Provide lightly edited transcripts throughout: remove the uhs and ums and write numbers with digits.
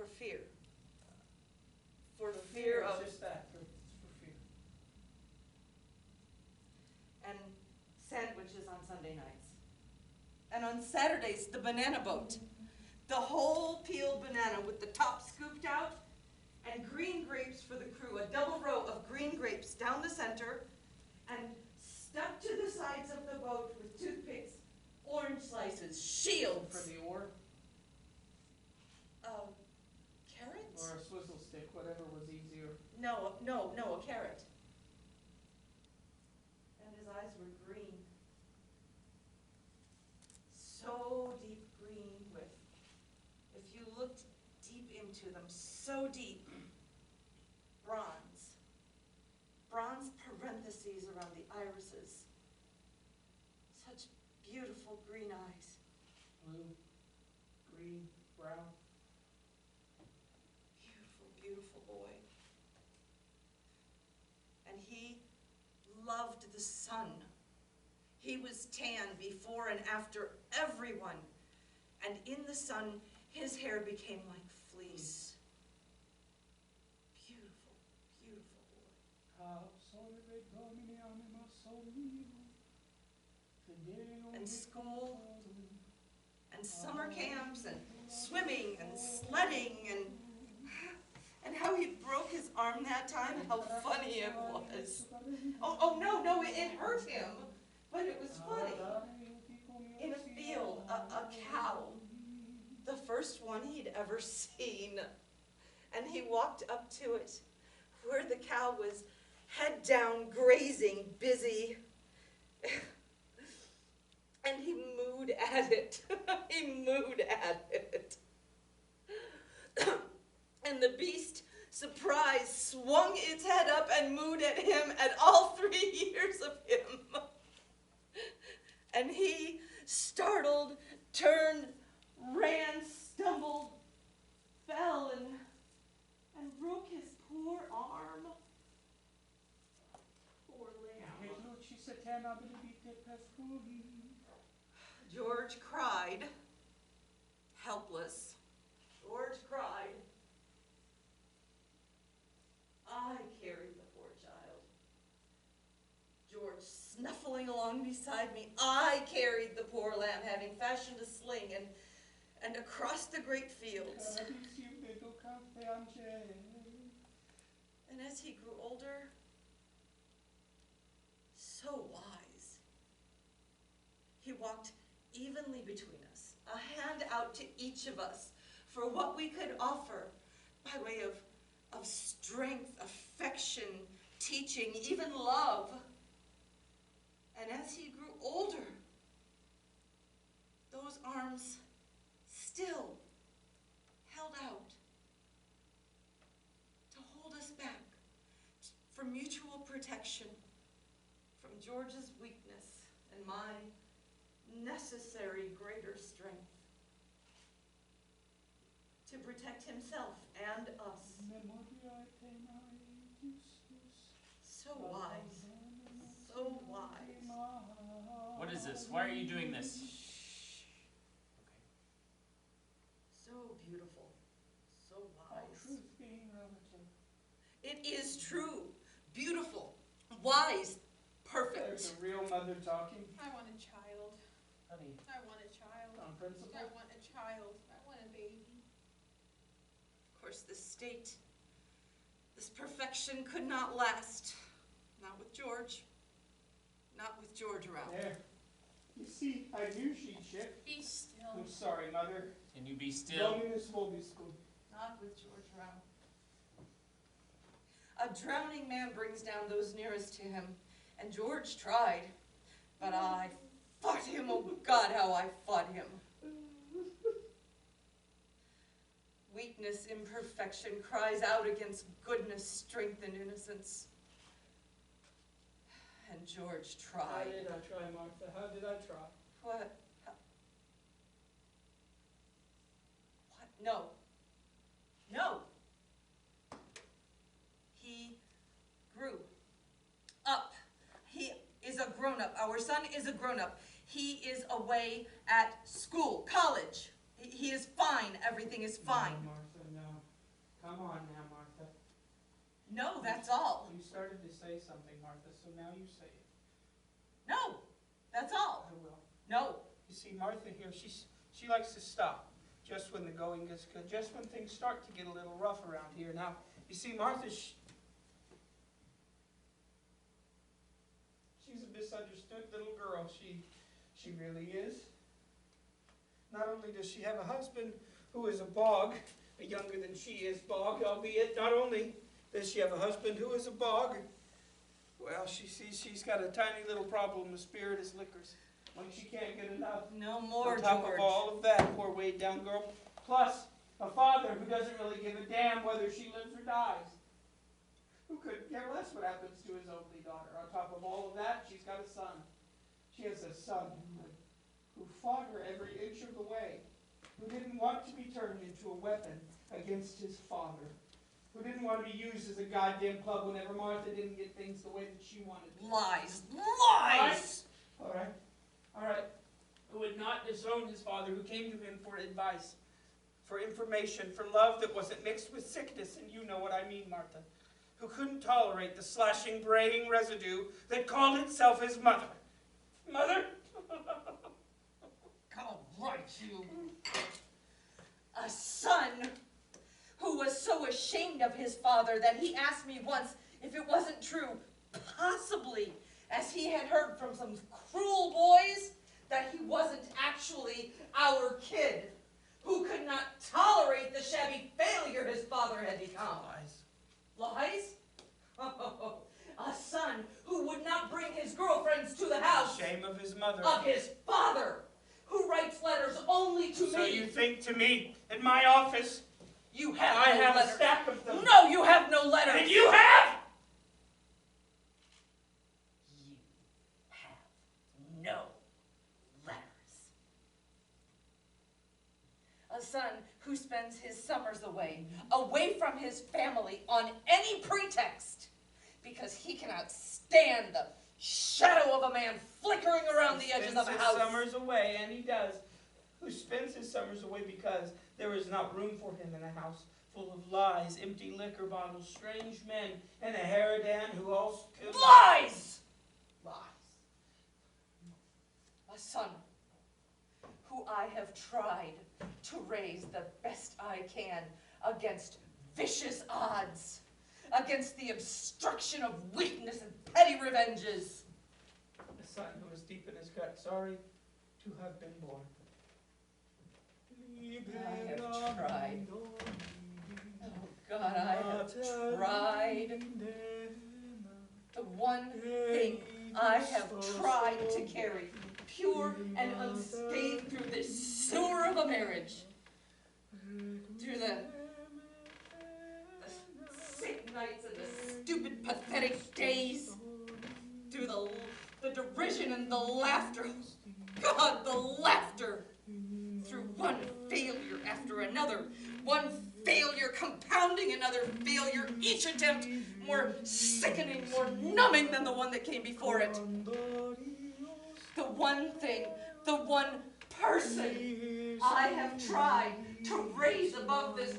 for fear. For fear of... Just that, it's for fear. And sandwiches on Sunday nights. And on Saturdays, the banana boat. The whole peeled banana with the top scooped out, and green grapes for the crew, a double row of green grapes down the center, and stuck to the sides of the boat with toothpicks, orange slices, shields. For the oar? Carrots? Or a swizzle stick, whatever was easier. No, a carrot. And his eyes were green. So deep green with, if you looked deep into them, so deep, bronze. Bronze parentheses around the irises. Such beautiful green eyes. Blue, green, brown. Beautiful, beautiful boy. And he loved the sun. He was tan before and after everyone. And in the sun, his hair became like fleece. Beautiful, beautiful boy. And school, and summer camps, and swimming, and sledding, and how he broke his arm that time, how funny it was. Oh no, it hurt him, but it was funny. In a field, a cow, the first one he'd ever seen, and he walked up to it, where the cow was head down, grazing, busy. And he mooed at it. He mooed at it. And the beast, surprised, swung its head up and mooed at him at all 3 years of him. And he, startled, turned, ran, stumbled, fell, and broke his poor arm. Poor lamb. George cried, helpless. George cried. I carried the poor child. George snuffling along beside me. I carried the poor lamb, having fashioned a sling, and across the great fields. And as he grew older, so wise, he walked evenly between us, a hand out to each of us for what we could offer by way of strength, affection, teaching, even love. And as he grew older, those arms still held out to hold us back for mutual protection from George's weakness and my necessary greater strength to protect himself and us. So wise, so wise. What is this? Why are you doing this? So beautiful, so wise. It is true, beautiful, wise, perfect. There's a real mother talking. I want a child. Honey, I want a child. on principle. I want a child. I want a baby. Of course, this state, this perfection could not last. Not with George. Not with George around. There. You see, I knew she'd shift. Be still. I'm sorry, Mother. Can you be still? Dominus vobiscum. Not with George around. A drowning man brings down those nearest to him, and George tried, but I fought him. Oh God, how I fought him. Weakness, imperfection cries out against goodness, strength, and innocence. And George How tried. did I try, Martha? How did I try? What? What? No. No. He grew up. He is a grown-up. Our son is a grown-up. He is away at school, college. He is fine. Everything is fine. No, Martha, no. Come on now, Martha. No, that's all. You started to say something, Martha, so now you say it. No, that's all. I will. No. You see, Martha here, she likes to stop just when the going gets good, just when things start to get a little rough around here. Now, you see, Martha, she's a misunderstood little girl. She really is. Not only does she have a husband who is a bog, younger than she is bog, albeit not only does she have a husband who is a bog, well, she's got a tiny little problem with spirituous liquors. When she can't get enough. No more, On top George. of all of that, poor weighed down girl. Plus, a father who doesn't really give a damn whether she lives or dies. Who could care less what happens to his only daughter. On top of all of that, she's got a son. She has a son who fought her every inch of the way. Who didn't want to be turned into a weapon against his father. Who didn't want to be used as a goddamn club whenever Martha didn't get things the way that she wanted to. Lies. Lies! All right. All right. Who would not disown his father, who came to him for advice, for information, for love that wasn't mixed with sickness, and you know what I mean, Martha. Who couldn't tolerate the slashing, braying residue that called itself his mother. Mother? All right, you. A son who was so ashamed of his father that he asked me once if it wasn't true, possibly, as he had heard from some cruel boys, that he wasn't actually our kid, who could not tolerate the shabby failure his father had become. Lies. Lies? Oh, a son who would not bring his girlfriends to the house. Shame of his mother. Of his father, who writes letters only to me. So you think to me, in my office, You have I no have letters. a stack of them. No, you have no letters. And you have? You have no letters. A son who spends his summers away from his family on any pretext, because he cannot stand the shadow of a man flickering around the edges of a house. Spends his summers away, and he does. Who spends his summers away because there is not room for him in a house full of lies, empty liquor bottles, strange men, and a harridan who also kills. Lies! Lies. A son who I have tried to raise the best I can against vicious odds, against the obstruction of weakness and petty revenges. A son who is deep in his gut, sorry to have been born. I have tried. Oh God, I have tried. The one thing I have tried to carry, pure and unscathed through this sewer of a marriage, through the sick nights and the stupid, pathetic days, through the derision and the laughter. God, the laughter! Through one failure after another, one failure compounding another failure, each attempt more sickening, more numbing than the one that came before it. The one thing, the one person I have tried to raise above this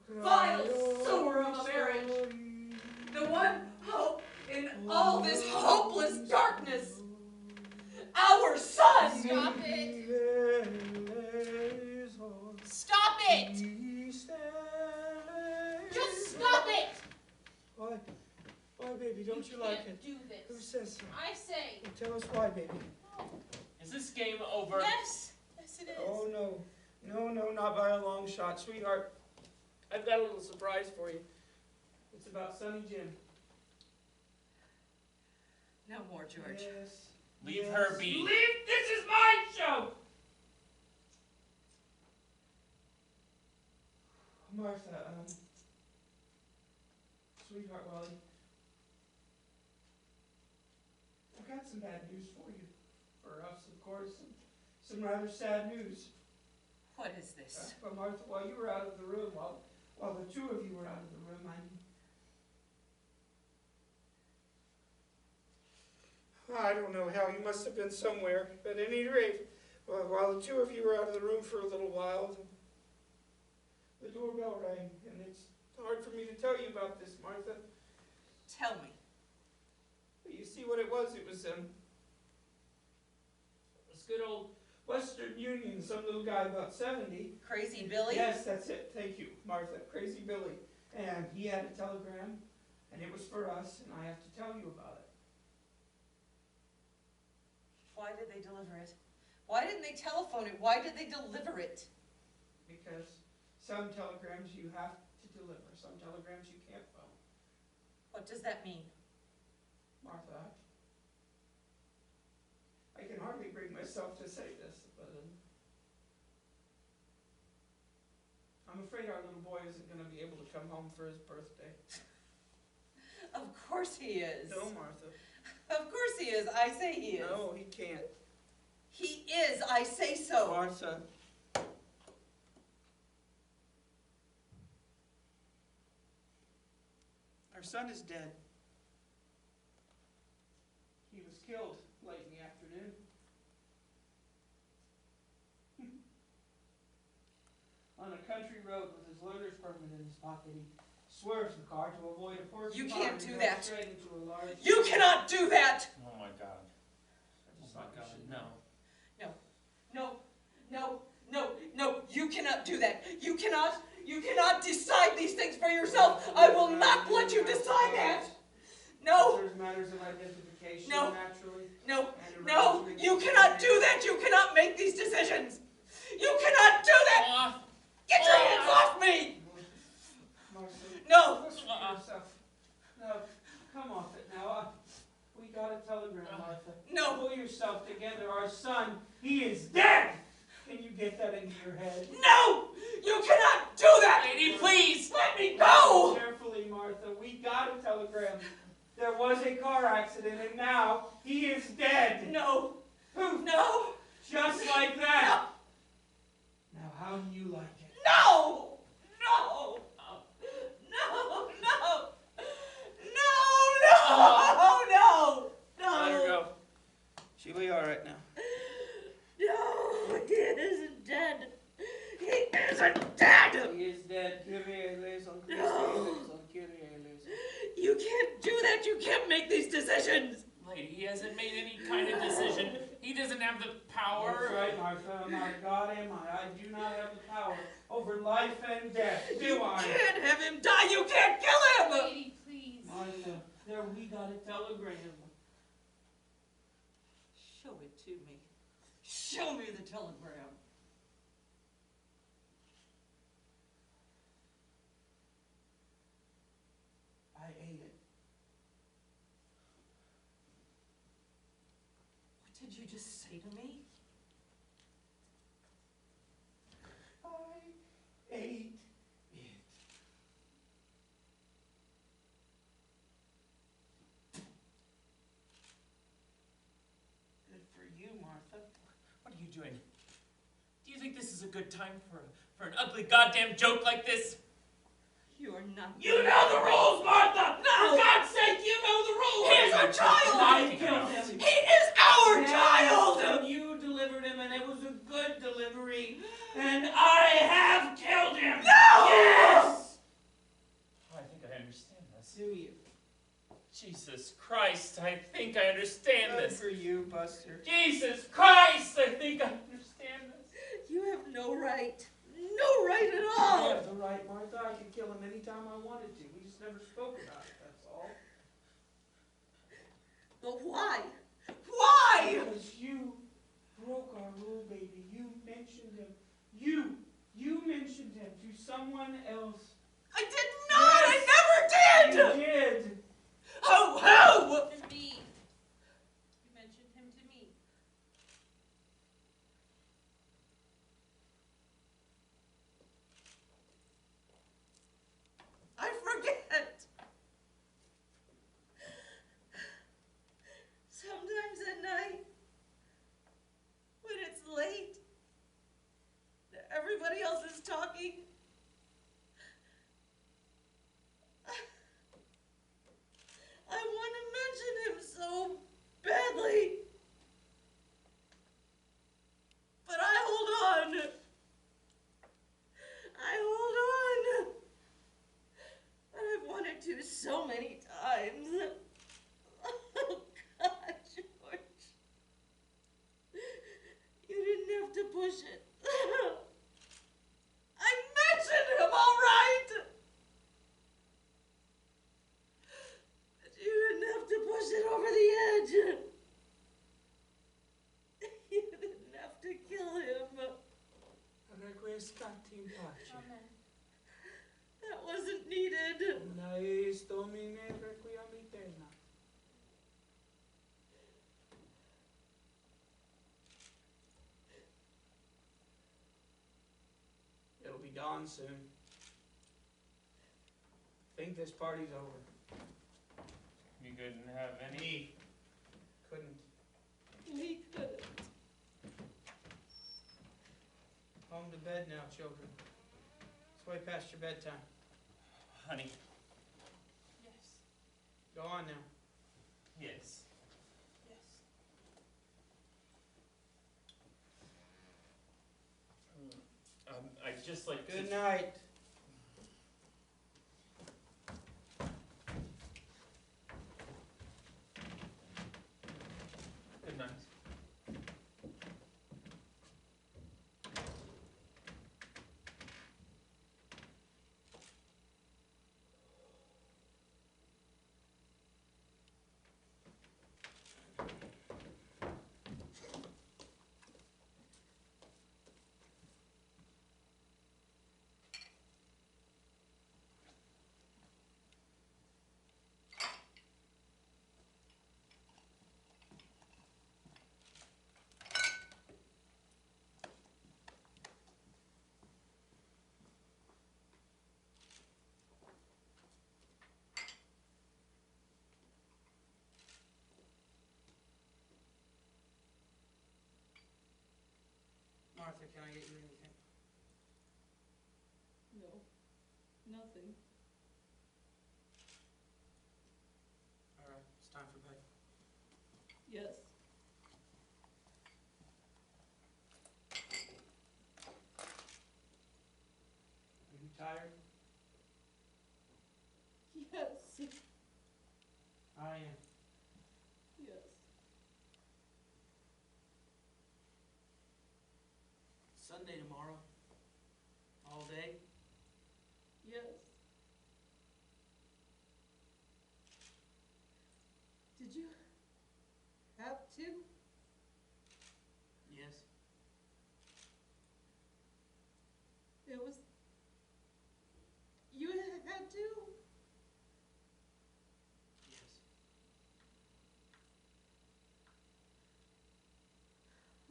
vile sewer of a marriage. The one hope in all this hopeless darkness. Our son! Stop it! Stop it! Just stop it! Why, baby, don't you like can't it? do Who this. says so? I say. Well, tell us why, baby. Is this game over? Yes. Yes, it is. Oh, no. No, not by a long shot. Sweetheart, I've got a little surprise for you. It's about Sonny Jim. No more, George. Yes. Leave her be. This is my show! Martha, sweetheart, Wally, I've got some bad news for you. For us, of course, some rather sad news. What is this? But Martha, while you were out of the room, while the two of you were out of the room, I don't know how, you must have been somewhere, but at any rate, while the two of you were out of the room for a little while, the doorbell doorbell rang, and it's hard for me to tell you about this, Martha. Tell me. You see what it was? It was this good old Western Union, some little guy about 70. Crazy Billy? Yes, that's it. Thank you, Martha. Crazy Billy. And he had a telegram, and it was for us, and I have to tell you about it. Why did they deliver it? Why didn't they telephone it? Why did they deliver it? Because some telegrams you have to deliver, some telegrams you can't phone. What does that mean? Martha, I can hardly bring myself to say this, but I'm afraid our little boy isn't going to be able to come home for his birthday. Of course he is. No, Martha. Of course he is. I say he is. No, he can't. He is. I say so. Martha. Our son is dead. He was killed late in the afternoon. On a country road with his learner's permit in his pocket, he swerves the car to avoid a porcupine. You can't do and that. goes straight into a large... You cannot do that! Oh my God. Oh my God, no. No, no, no, no, you cannot do that. You cannot decide these things for yourself. I will not let you decide that. No, There's matters of identification, No. naturally. no, and no, arrangement. you cannot do that. You cannot make these decisions. You cannot do that. Off. Get your hands off me. Martha, No. listen to yourself. No, come off it now. We got a telegram, Martha. No. Pull yourself together. Our son, he is dead. Can you get that into your head? No, you cannot do that. Lady, please! Let me go. Carefully, Martha. We got a telegram. There was a car accident, and now he is dead. No, Poof. no, Just like that. Now, how do you like it? no, no, no, no, no, no, Let her no. go. She'll be all right now. No, he isn't dead. He isn't dead. He is dead. Kyrie eleison, Christ No. eleison, Kyrie eleison. You can't do that. You can't make these decisions. Lady, he hasn't made any kind of decision. He doesn't have the power. That's right, Martha. My God am I. I do not have the power over life and death, do You I? can't have him die. You can't kill him. Lady, please. Martha, there we got a telegram. Show it to me. Show me the telegram. I ate it. What did you just say to me? I ate it. Good for you, Martha. What are you doing? Do you think this is a good time for an ugly goddamn joke like this? You're not. You know the rules, Martha! No. For God's sake, you know the rules! He is our child! I killed him! He is our Yes, child! and you delivered him, and it was a good delivery. And I have killed him! No! Yes! I think I understand this. Do you? Jesus Christ, I think I understand Good this. for you, Buster. Jesus Christ, I think I understand this. You have no right. No right at I all. have the right, Martha. I could kill him anytime I wanted to. We just never spoke about it, that's all. But why? Why? Because you broke our rule, baby. You mentioned him. You mentioned him to someone else. I did not. Yes. I never You did. did. Who? To me. You mentioned him to me. I forget. Sometimes at night, when it's late, everybody else is talking. I want to mention him so badly. But I hold on. I hold on. so many times. Oh, God, George. You didn't have to push it. I mentioned him, all right. But you didn't have to push it over the edge. You didn't have to kill him. Requiescat in pace. Amen. That wasn't needed. Laes Domine requiem aeterna. It'll be dawn soon. Think this party's over. You couldn't have any. Couldn't. We couldn't. Home to bed now, children. It's way past your bedtime. Honey, Yes. Go on now. yes. Yes. I'd just like to... Good night. Good night. Martha, can I get you anything? No, nothing. All right, it's time for bed. Yes. Are you tired? Yes. I am. Yes. Sunday tomorrow. All day. Yes. Did you have to? Yes. It was. You had to? Yes.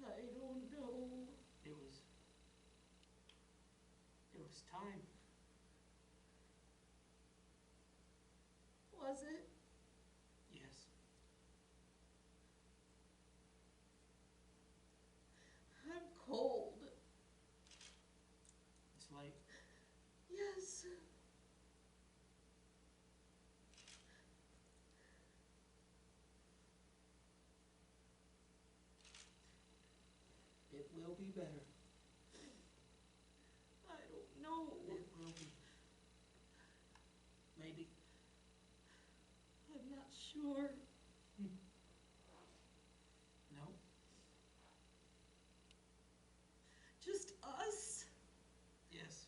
I don't know. It was time. Was it? Yes. I'm cold. It's late. Yes. It will be better. I don't know. It will be. Maybe. I'm not sure. No. Just us? Yes.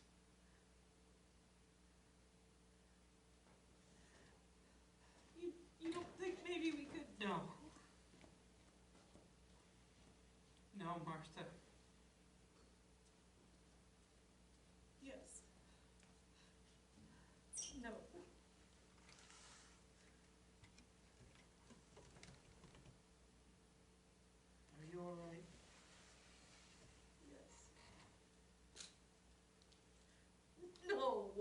You don't think maybe we could? No. No, Martha. Yes. No. Are you all right? Yes. No.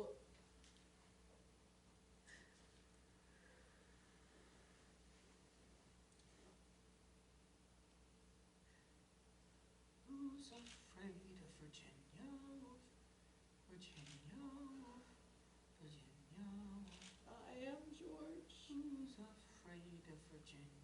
Who's afraid of Virginia? Virginia, Virginia. I am George. Who's afraid of Virginia?